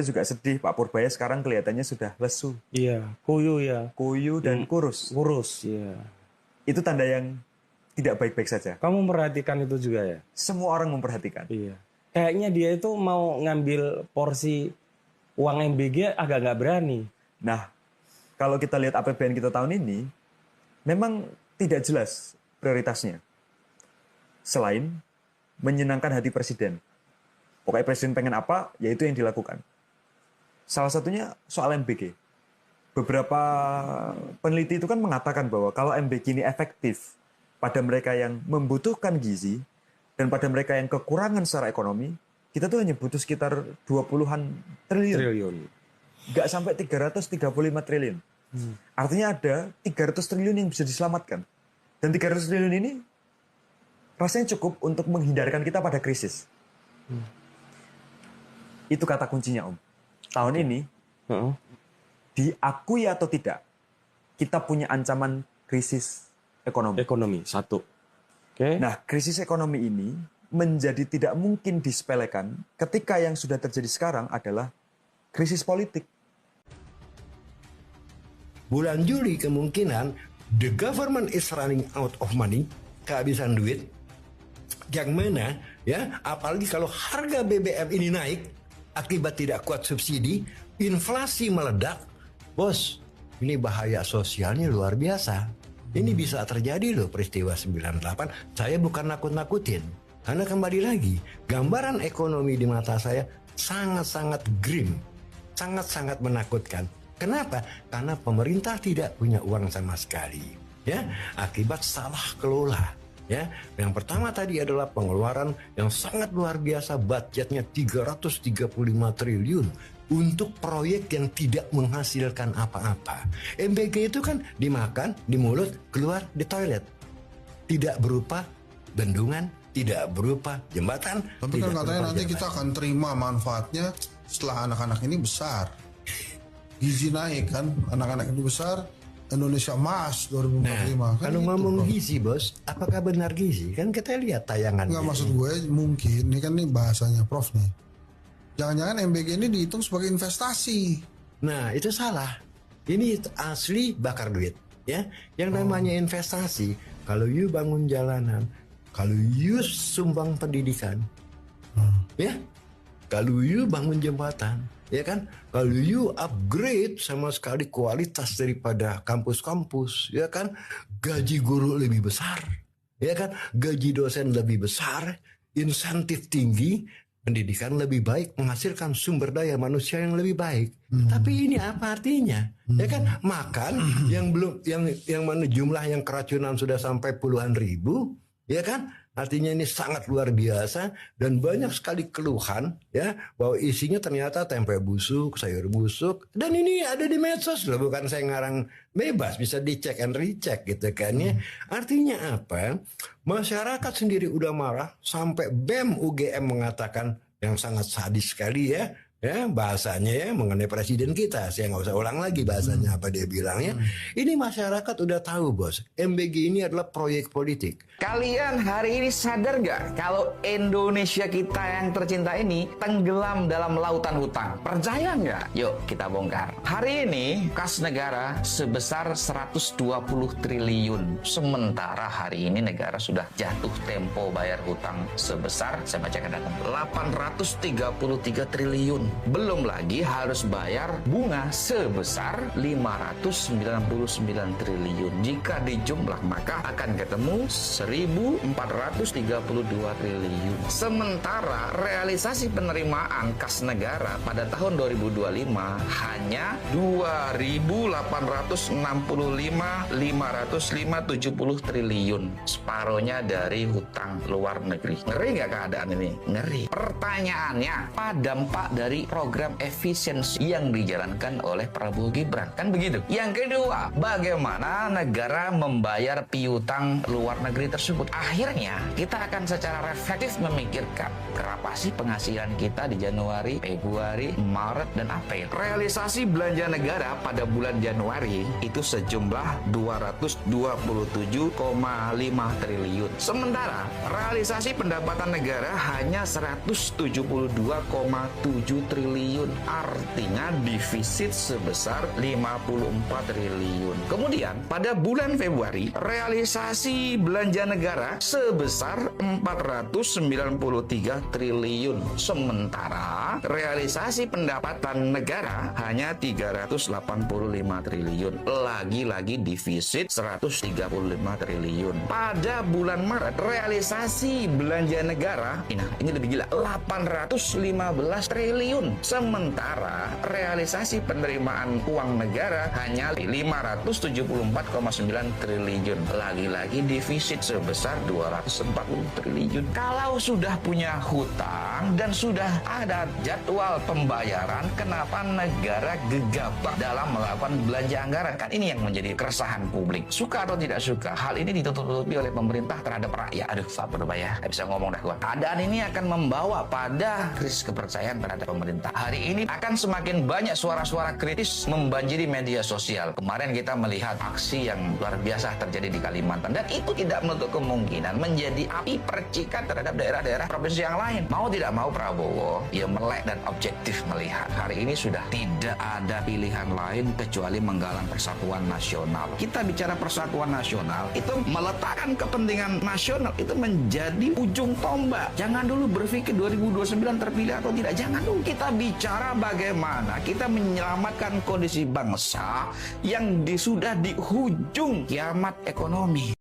Saya juga sedih, Pak Purbaya sekarang kelihatannya sudah lesu, Iya, kuyu ya. kuyu dan kurus. Kurus, ya. Itu tanda yang tidak baik-baik saja. Kamu memperhatikan itu juga ya? Semua orang memperhatikan. Iya. Kayaknya dia itu mau ngambil porsi uang MBG agak nggak berani. Nah, kalau kita lihat APBN kita tahun ini, memang tidak jelas prioritasnya. Selain menyenangkan hati presiden. Pokoknya presiden pengen apa, ya itu yang dilakukan. Salah satunya soal MBG. Beberapa peneliti itu kan mengatakan bahwa kalau MBG ini efektif pada mereka yang membutuhkan gizi dan pada mereka yang kekurangan secara ekonomi, kita tuh hanya butuh sekitar 20-an triliun. Nggak sampai 335 triliun. Artinya ada 300 triliun yang bisa diselamatkan. Dan 300 triliun ini rasanya cukup untuk menghindarkan kita pada krisis. Itu kata kuncinya, Om. Tahun ini, diakui atau tidak, kita punya ancaman krisis ekonomi. Ekonomi, satu. Oke. Nah, krisis ekonomi ini menjadi tidak mungkin disepelekan ketika yang sudah terjadi sekarang adalah krisis politik. Bulan Juli kemungkinan the government is running out of money, kehabisan duit. Yang mana ya, apalagi kalau harga BBM ini naik akibat tidak kuat subsidi, inflasi meledak. Bos, ini bahaya sosialnya luar biasa. Ini bisa terjadi loh peristiwa 98. Saya bukan nakut-nakutin. Karena kembali lagi, gambaran ekonomi di mata saya sangat-sangat grim. Sangat-sangat menakutkan. Kenapa? Karena pemerintah tidak punya uang sama sekali. Ya, akibat salah kelola. Ya, yang pertama tadi adalah pengeluaran yang sangat luar biasa, budgetnya 335 triliun untuk proyek yang tidak menghasilkan apa-apa. MBG itu kan dimakan di mulut, keluar di toilet. Tidak berupa bendungan, tidak berupa jembatan. Tapi kan katanya nanti kita akan terima manfaatnya setelah anak-anak ini besar. Gizi naik kan, anak-anak ini besar. Indonesia Emas 2045. Nah, kan kalau gitu, ngomong Prof. gizi, Bos, apakah benar gizi? Kan kita lihat tayangan. Enggak, maksud gue mungkin, ini kan nih bahasanya Prof nih. Jangan-jangan MBG ini dihitung sebagai investasi. Nah, itu salah. Ini asli bakar duit, ya. Yang namanya investasi, kalau you bangun jalanan, kalau you sumbang pendidikan, ya. Kalau you bangun jembatan, ya kan? Kalau you upgrade sama sekali kualitas daripada kampus-kampus, ya kan? Gaji guru lebih besar, ya kan? Gaji dosen lebih besar, insentif tinggi, pendidikan lebih baik, menghasilkan sumber daya manusia yang lebih baik. Tapi ini apa artinya? Ya kan? Makan yang belum yang mana jumlah yang keracunan sudah sampai puluhan ribu, ya kan? Artinya ini sangat luar biasa dan banyak sekali keluhan ya bahwa isinya ternyata tempe busuk, sayur busuk, dan ini ada di medsos loh, bukan saya ngarang bebas, bisa dicek and recheck gitu kan ya. Artinya apa? Masyarakat sendiri udah marah sampai BEM UGM mengatakan yang sangat sadis sekali ya bahasanya ya mengenai presiden kita. Saya nggak usah ulang lagi bahasanya apa dia bilangnya. Ini masyarakat udah tahu, Bos, MBG ini adalah proyek politik. Kalian hari ini sadar gak kalau Indonesia kita yang tercinta ini tenggelam dalam lautan hutang? Percaya nggak? Yuk kita bongkar. Hari ini kas negara sebesar 120 triliun. Sementara hari ini negara sudah jatuh tempo bayar hutang sebesar, saya bacakan data, 833 triliun. Belum lagi harus bayar bunga sebesar 599 triliun. Jika dijumlah maka akan ketemu 1.432 triliun. Sementara realisasi penerimaan kas negara pada tahun 2025 hanya 2.865.570 triliun. Separohnya dari hutang luar negeri. Ngeri nggak keadaan ini? Ngeri. Pertanyaannya, apa dampak dari program efisiensi yang dijalankan oleh Prabowo Gibran? Kan begitu. Yang kedua, bagaimana negara membayar piutang luar negeri tersebut? Akhirnya kita akan secara reflektif memikirkan berapa sih penghasilan kita di Januari, Februari, Maret, dan April. Realisasi belanja negara pada bulan Januari itu sejumlah 227,5 triliun. Sementara realisasi pendapatan negara hanya 172,7 triliun. Artinya defisit sebesar 54 triliun. Kemudian pada bulan Februari realisasi belanja negara sebesar 493 triliun. Sementara realisasi pendapatan negara hanya 385 triliun. Lagi-lagi defisit 135 triliun. Pada bulan Maret realisasi belanja negara ini lebih gila, 815 triliun. Sementara realisasi penerimaan uang negara hanya 574,9 triliun. Lagi-lagi defisit sebesar 240 triliun. Kalau sudah punya hutang dan sudah ada jadwal pembayaran, kenapa negara gegabah dalam melakukan belanja anggaran? Kan ini yang menjadi keresahan publik. Suka atau tidak suka, hal ini ditutup-tutupi oleh pemerintah terhadap rakyat. Aduh, Pak Berbaya, nggak bisa ngomong dah gua. Keadaan ini akan membawa pada krisis kepercayaan terhadap pemerintah. Hari ini akan semakin banyak suara-suara kritis membanjiri media sosial. Kemarin kita melihat aksi yang luar biasa terjadi di Kalimantan, dan itu tidak menutup kemungkinan menjadi api percikan terhadap daerah-daerah provinsi yang lain. Mau tidak mau Prabowo ya melek dan objektif melihat hari ini sudah tidak ada pilihan lain kecuali menggalang persatuan nasional. Kita bicara persatuan nasional itu meletakkan kepentingan nasional itu menjadi ujung tombak. Jangan dulu berpikir 2029 terpilih atau tidak. Jangan dulu. Kita bicara bagaimana kita menyelamatkan kondisi bangsa yang sudah di ujung kiamat ekonomi.